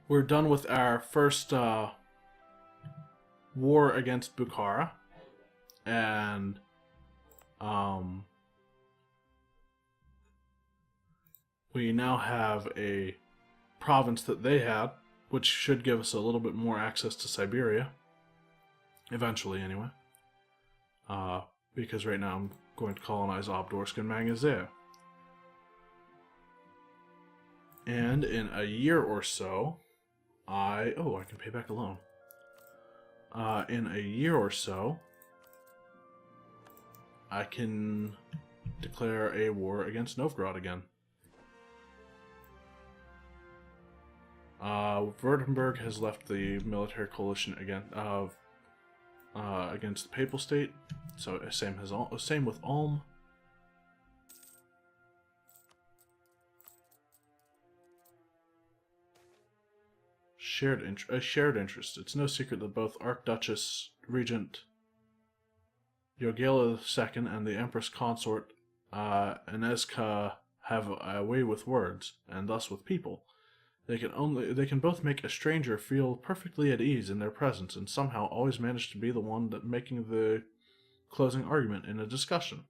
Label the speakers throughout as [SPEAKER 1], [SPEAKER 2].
[SPEAKER 1] we're done with our first war against Bukhara, and we now have a province that they had, which should give us a little bit more access to Siberia, eventually anyway. Because right now I'm going to colonize Obdorsk and Magnesia. And in a year or so, I can pay back a loan. In a year or so, I can declare a war against Novgorod again. Württemberg has left the military coalition again against the Papal State, so same with Ulm. A shared interest. It's no secret that both Archduchess Regent Jogela II and the Empress Consort Eneska have a way with words, and thus with people. They can both make a stranger feel perfectly at ease in their presence, and somehow always manage to be the one that making the closing argument in a discussion.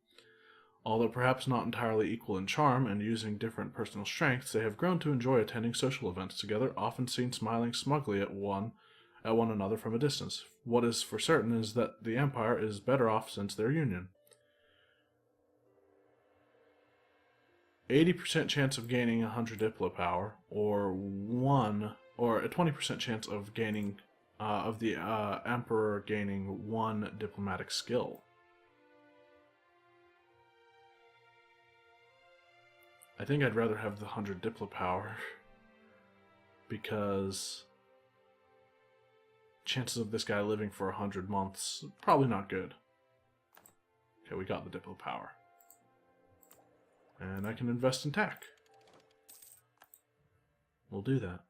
[SPEAKER 1] Although perhaps not entirely equal in charm and using different personal strengths, they have grown to enjoy attending social events together, often seen smiling smugly at one another from a distance. What is for certain is that the Empire is better off since their union. 80% chance of gaining 100 diplo power, or a 20% chance of gaining the Emperor gaining 1 diplomatic skill. I think I'd rather have the 100 diplo power because chances of this guy living for 100 months probably not good. Okay, we got the diplo power. And I can invest in tech. We'll do that.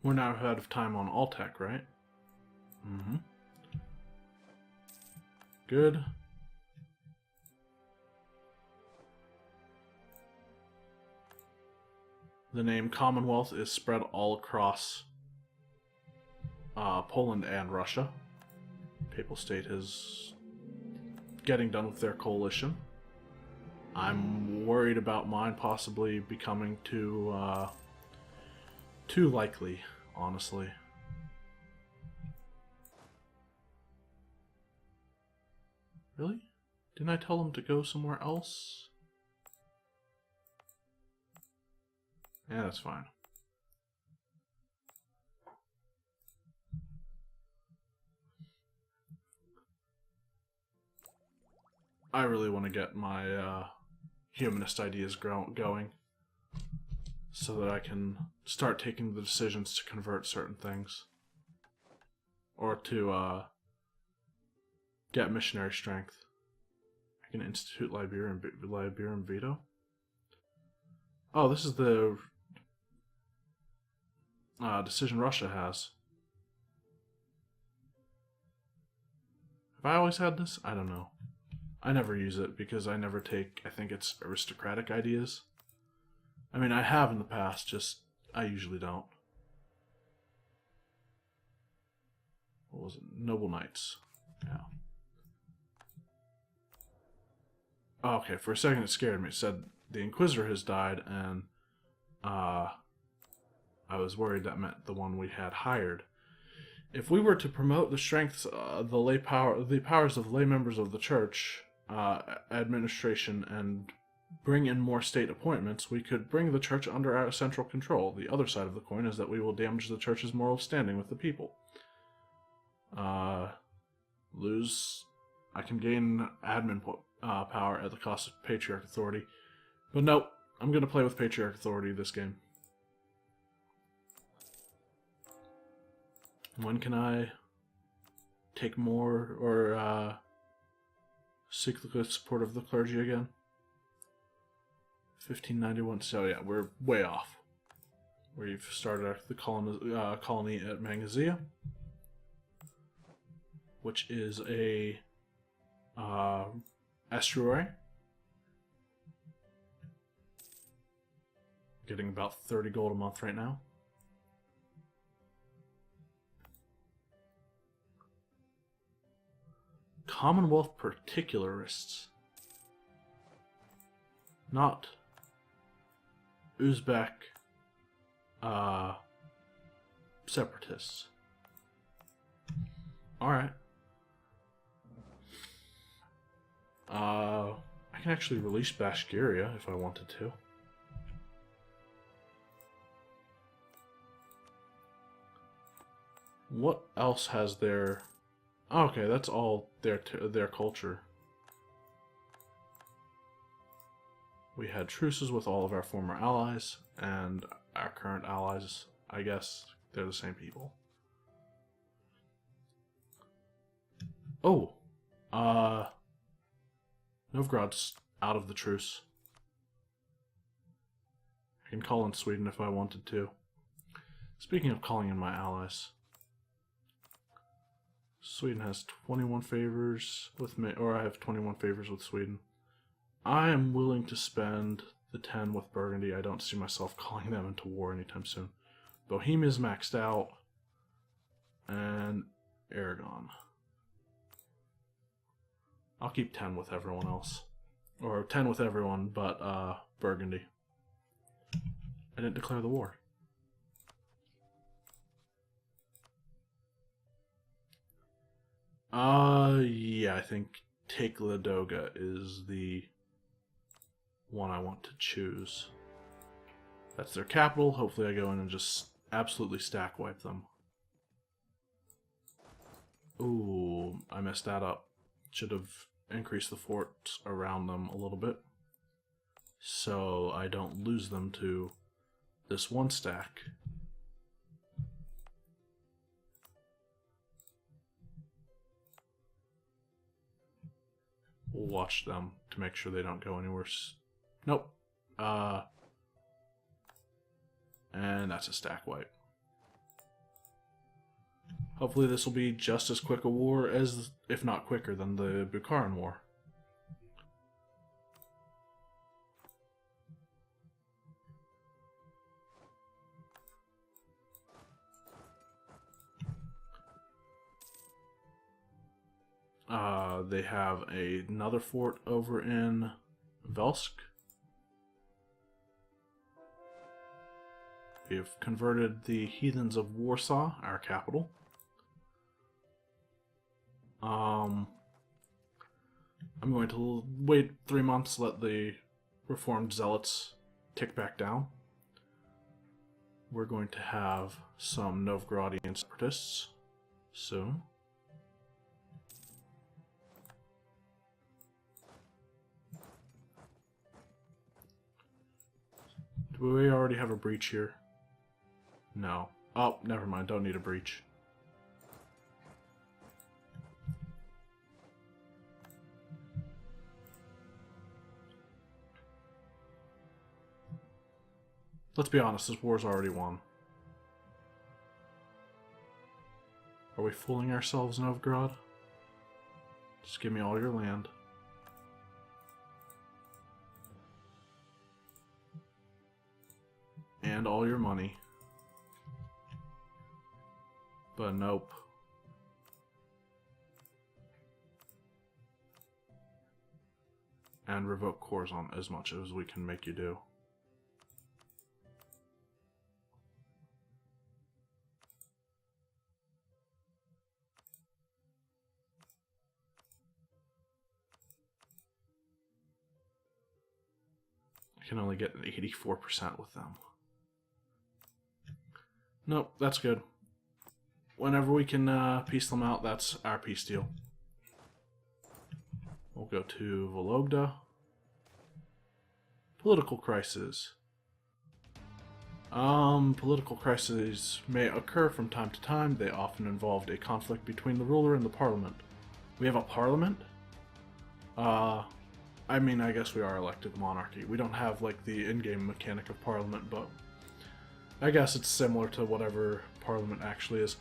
[SPEAKER 1] We're now ahead of time on all tech, right? Mm-hmm. Good. The name Commonwealth is spread all across Poland and Russia. Papal State is getting done with their coalition. I'm worried about mine possibly becoming too likely, honestly. Really? Didn't I tell them to go somewhere else? Yeah, that's fine. I really want to get my humanist ideas going so that I can start taking the decisions to convert certain things. Or to get missionary strength. I can institute Liberian veto. Oh, this is the decision Russia has. Have I always had this? I don't know. I never use it because I never take, I think it's aristocratic ideas. I mean, I have in the past, just I usually don't. What was it? Noble Knights. Yeah. Oh, okay, for a second it scared me. It said the Inquisitor has died, and I was worried that meant the one we had hired. If we were to promote the strengths, the powers of lay members of the church, administration, and bring in more state appointments, we could bring the church under our central control. The other side of the coin is that we will damage the church's moral standing with the people. I can gain admin power at the cost of Patriarch authority. But nope, I'm going to play with Patriarch authority this game. When can I take more or seek the support of the clergy again? 1591. So yeah, we're way off. We've started the colony at Magnesia, which is a estuary. Getting about 30 gold a month right now. Commonwealth particularists. Not Uzbek separatists. Alright. I can actually release Bashkiria if I wanted to. What else has their... Oh, okay, that's all their culture. We had truces with all of our former allies, and our current allies, I guess, they're the same people. Oh! Novgorod's out of the truce. I can call in Sweden if I wanted to. Speaking of calling in my allies... Sweden has 21 favors with me, or I have 21 favors with Sweden. I am willing to spend the 10 with Burgundy. I don't see myself calling them into war anytime soon. Bohemia's maxed out. And Aragon. I'll keep 10 with everyone else. Or 10 with everyone but Burgundy. I didn't declare the war. Yeah, I think Take Ladoga is the one I want to choose. That's their capital. Hopefully I go in and just absolutely stack wipe them. Ooh, I messed that up. Should have increased the forts around them a little bit, so I don't lose them to this one stack. We'll watch them to make sure they don't go any worse. Nope. And that's a stack wipe. Hopefully this will be just as quick a war as, if not quicker, than the Bukharan War. They have another fort over in Velsk. We have converted the Heathens of Warsaw, our capital. I'm going to wait 3 months, let the reformed zealots tick back down. We're going to have some Novgorodian separatists soon. Do we already have a breach here? No. Oh, never mind. Don't need a breach. Let's be honest, this war's already won. Are we fooling ourselves, Novgorod? Just give me all your land. And all your money. But nope. And revoke Khorasan as much as we can make you do. I can only get an 84% with them. Nope, that's good. Whenever we can piece them out, that's our peace deal. We'll go to Vologda. Political crisis. Political crises may occur from time to time. They often involved a conflict between the ruler and the parliament. We have a parliament? I mean, I guess we are elected monarchy. We don't have, like, the in-game mechanic of parliament, but I guess it's similar to whatever Parliament actually is.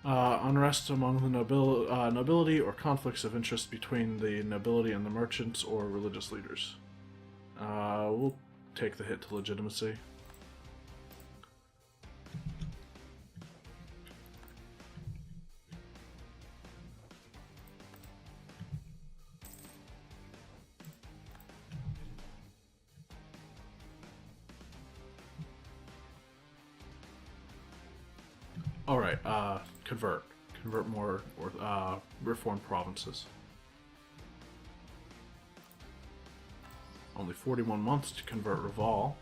[SPEAKER 1] Unrest among the nobility or conflicts of interest between the nobility and the merchants or religious leaders. We'll take the hit to legitimacy. Alright, convert. Convert more or reform provinces. Only 41 months to convert Reval.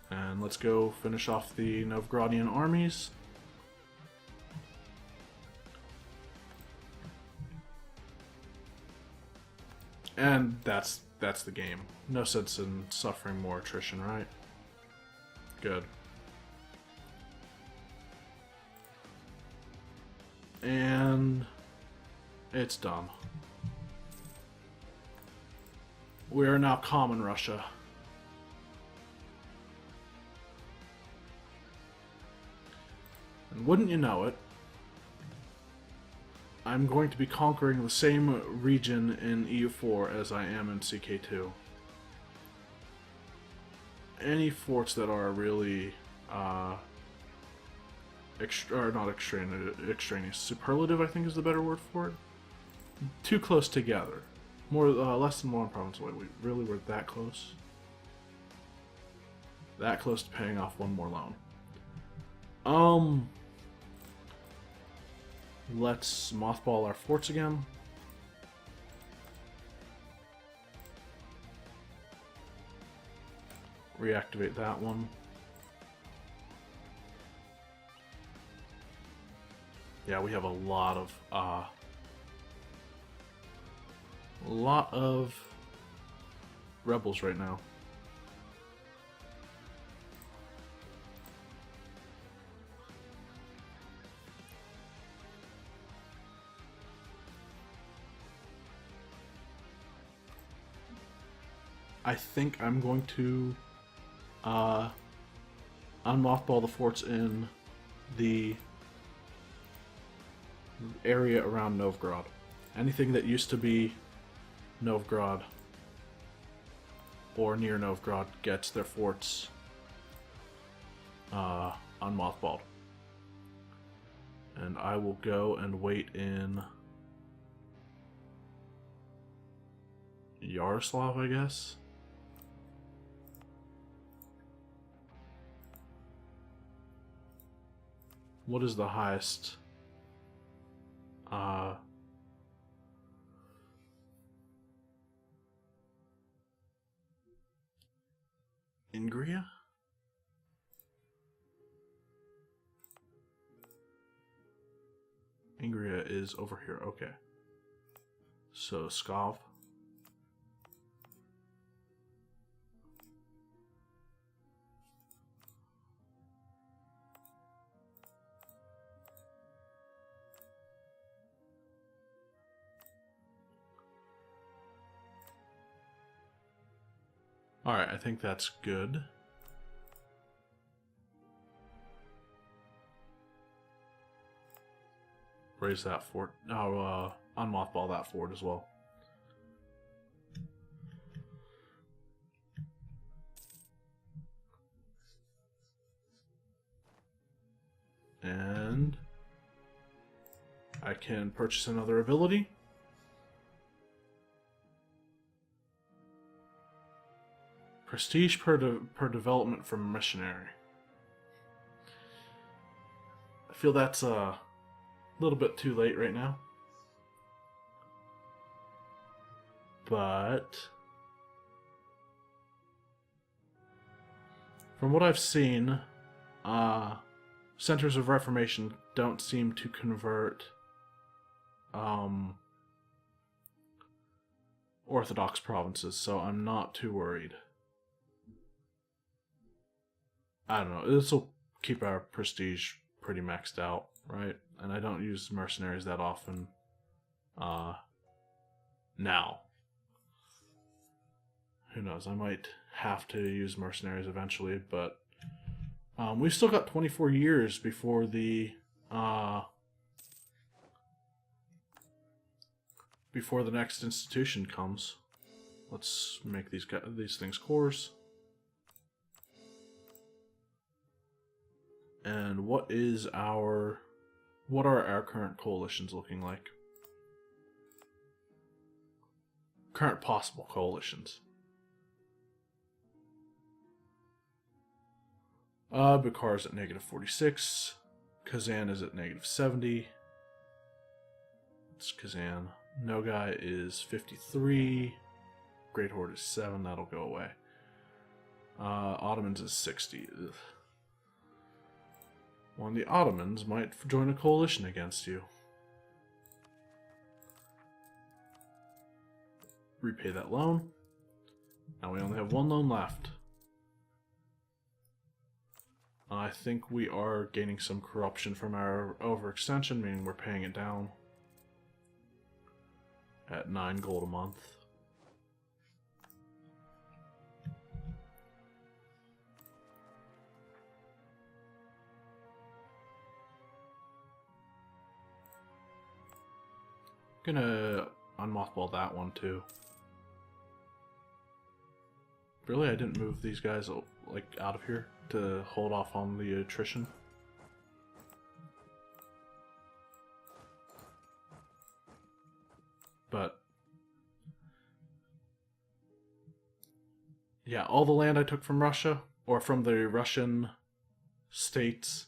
[SPEAKER 1] And let's go finish off the Novgorodian armies. And that's the game. No sense in suffering more attrition, right? Good. And it's done. We are now common Russia. And wouldn't you know it, I'm going to be conquering the same region in EU4 as I am in CK2. Any forts that are really not extraneous, superlative I think is the better word for it. Too close together. Less than one province away. We really were that close. That close to paying off one more loan. Let's mothball our forts again. Reactivate that one. Yeah, we have a lot of rebels right now. I think I'm going to unmothball the forts in the area around Novgorod. Anything that used to be Novgorod or near Novgorod gets their forts unmothballed. And I will go and wait in Yaroslav, I guess. What is the highest? Ingria? Ingria is over here, okay. So, Skov. Alright, I think that's good. Raise that fort. Oh, unmothball that fort as well. And I can purchase another ability. Prestige per development from missionary. I feel that's a little bit too late right now. But from what I've seen, centers of reformation don't seem to convert Orthodox provinces, so I'm not too worried. I don't know, this will keep our prestige pretty maxed out, right? And I don't use mercenaries that often. now. Who knows? I might have to use mercenaries eventually, but we've still got 24 years before the next institution comes. Let's make these things cores. And what are our current coalitions looking like? Current possible coalitions. Bukhar is at -46. Kazan is at -70. It's Kazan. Nogai is 53. Great Horde is 7. That'll go away. Ottomans is 60. Ugh. One of the Ottomans might join a coalition against you. Repay that loan. Now we only have one loan left. I think we are gaining some corruption from our overextension, meaning we're paying it down at 9 gold a month. Gonna unmothball that one too. Really, I didn't move these guys like out of here to hold off on the attrition. But yeah, all the land I took from Russia or from the Russian states,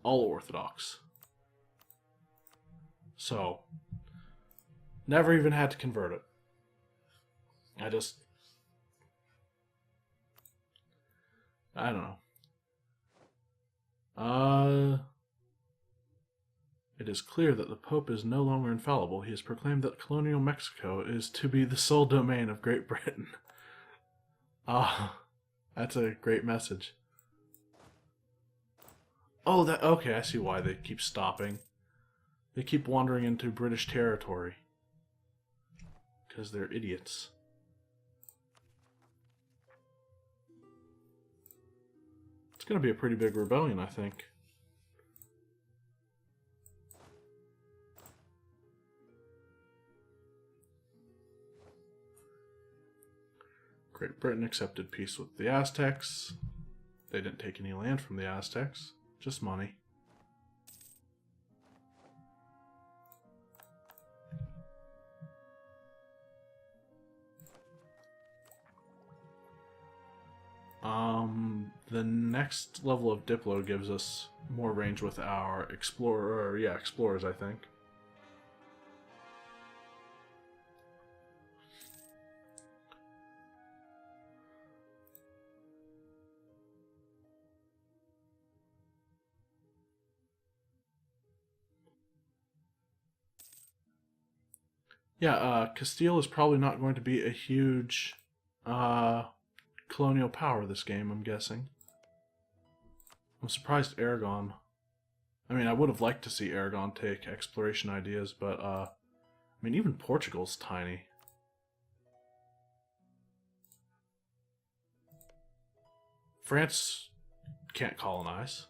[SPEAKER 1] all Orthodox. So never even had to convert it. I don't know. It is clear that the Pope is no longer infallible. He has proclaimed that colonial Mexico is to be the sole domain of Great Britain. That's a great message. Oh, okay, I see why they keep stopping. They keep wandering into British territory. Because they're idiots. It's going to be a pretty big rebellion, I think. Great Britain accepted peace with the Aztecs. They didn't take any land from the Aztecs, just money. The next level of Diplo gives us more range with our explorers, I think. Yeah, Castile is probably not going to be a huge colonial power this game, I'm guessing. I'm surprised Aragon... I mean, I would have liked to see Aragon take exploration ideas, but, I mean, even Portugal's tiny. France can't colonize.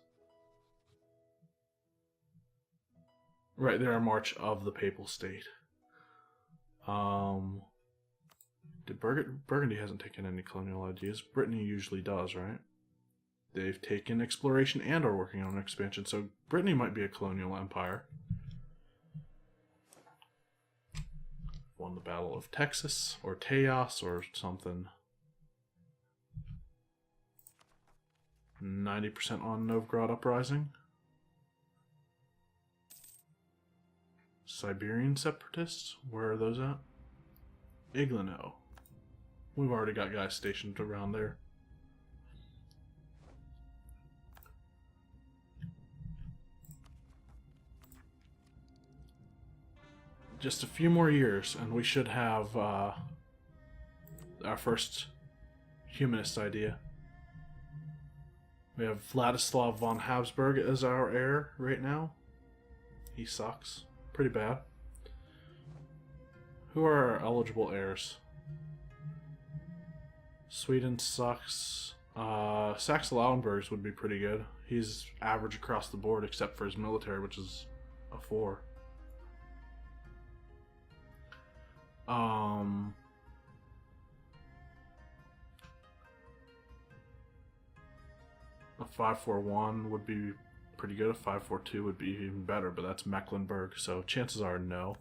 [SPEAKER 1] Right, they're a march of the Papal State. Burgundy hasn't taken any colonial ideas. Brittany usually does, right? They've taken exploration and are working on expansion, so Brittany might be a colonial empire. Won the Battle of Texas, or Teos, or something. 90% on Novgorod Uprising. Siberian separatists? Where are those at? Iglino. We've already got guys stationed around there. Just a few more years, and we should have our first humanist idea. We have Vladislav von Habsburg as our heir right now. He sucks. Pretty bad. Who are our eligible heirs? Sweden sucks. Saxe-Lauenburg's would be pretty good. He's average across the board except for his military, which is a 4. A 541 would be pretty good. A 542 would be even better, but that's Mecklenburg, so chances are no.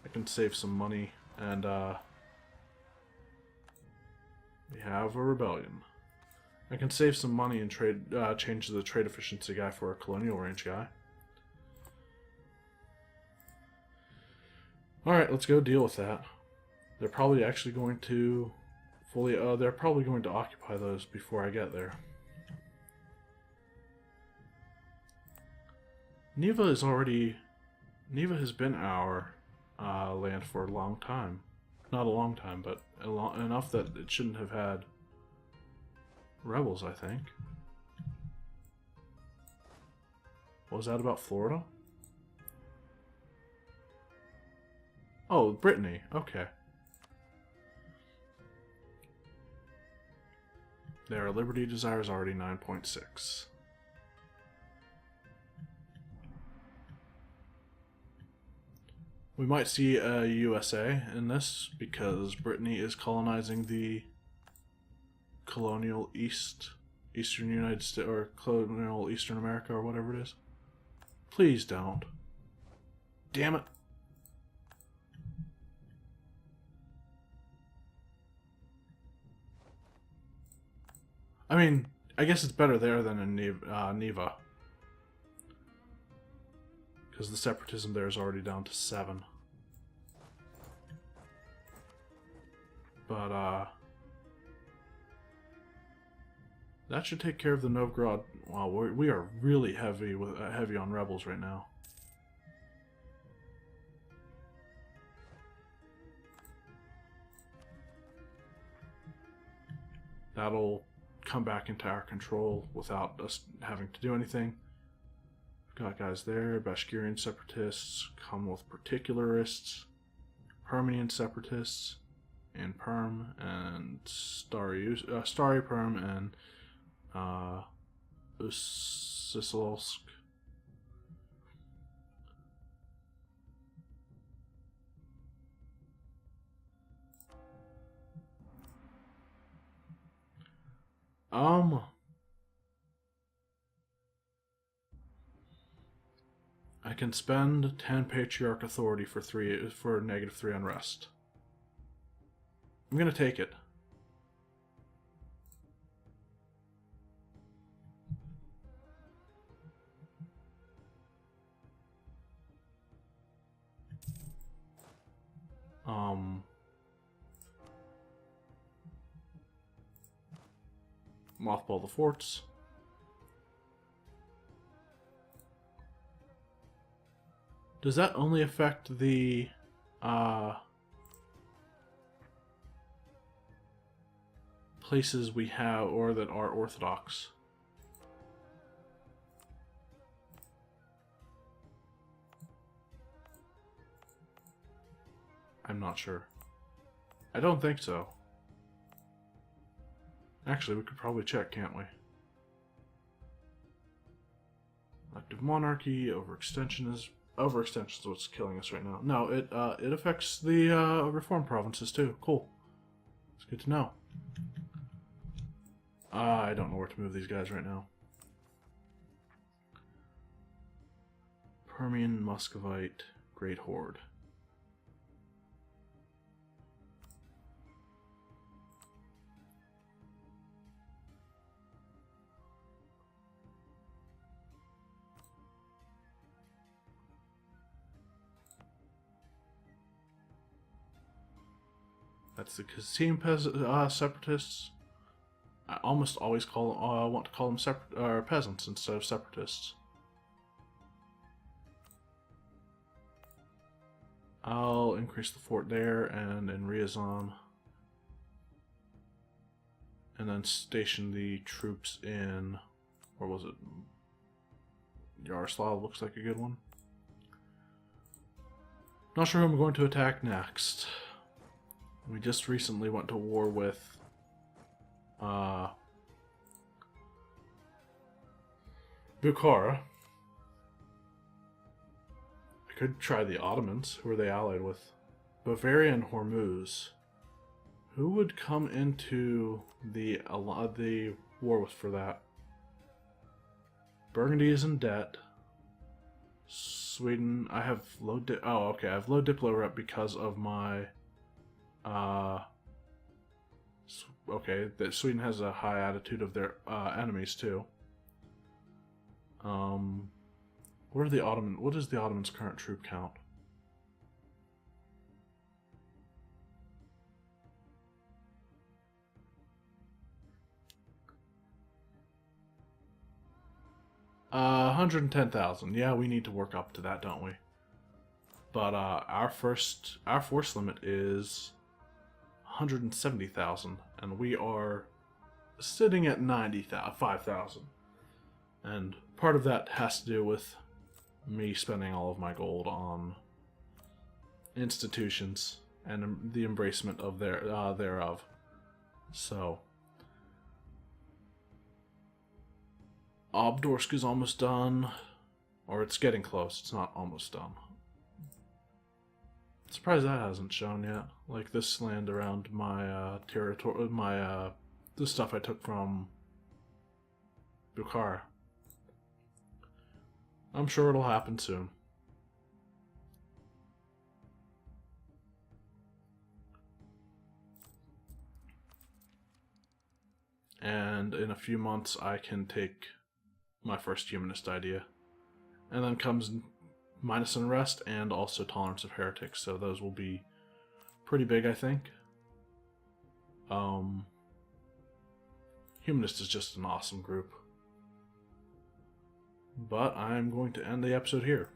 [SPEAKER 1] I can save some money, and we have a rebellion. I can save some money and trade, change the trade efficiency guy for a colonial range guy. Alright, let's go deal with that. They're probably actually going to they're probably going to occupy those before I get there. Neva has been our land for a long time. Not a long time, but enough that it shouldn't have had rebels, I think. What was that about Florida? Oh, Brittany. Okay. Their Liberty Desire is already 9.6. We might see a USA in this because Brittany is colonizing the colonial Eastern United States, or colonial Eastern America, or whatever it is. Please don't. Damn it. I mean, I guess it's better there than in Neva. Because the separatism there is already down to 7. But, that should take care of the Novgorod. Wow, we are really heavy on rebels right now. That'll come back into our control without us having to do anything. We've got guys there, Bashkirian separatists, Commonwealth particularists, Permian separatists, and Perm, and Stari Perm, and Usisolsk. I can spend 10 Patriarch Authority for -3 unrest. I'm gonna take it. Mothball the forts. Does that only affect the places we have or that are Orthodox? I'm not sure. I don't think so. Actually, we could probably check, can't we? Elective monarchy, overextension is what's killing us right now. No, it affects the reform provinces too. Cool. It's good to know. I don't know where to move these guys right now. Permian, Muscovite, Great Horde. That's the Kasim separatists. I almost always want to call them peasants instead of separatists. I'll increase the fort there and in Ryazan, and then station the troops in Or was it Yaroslav? Looks like a good one. Not sure who I'm going to attack next. We just recently went to war with Bukhara. I could try the Ottomans. Who are they allied with? Bavaria and Hormuz. Who would come into the war with for that? Burgundy is in debt. Sweden, I have low I have low Diplo rep because of my okay, that Sweden has a high attitude of their enemies too. What is the Ottomans' current troop count? Uh, 110,000. Yeah, we need to work up to that, don't we? But our force limit is 170,000, and we are sitting at 5,000. And part of that has to do with me spending all of my gold on institutions and the embracement of thereof. So Obdorsk is almost done, or it's getting close. It's not almost done. Surprised that hasn't shown yet. Like this land around my territory, the stuff I took from Bukhara. I'm sure it'll happen soon. And in a few months, I can take my first humanist idea. And then comes Minus Unrest and also Tolerance of Heretics, so those will be pretty big, I think. Humanist is just an awesome group. But I'm going to end the episode here.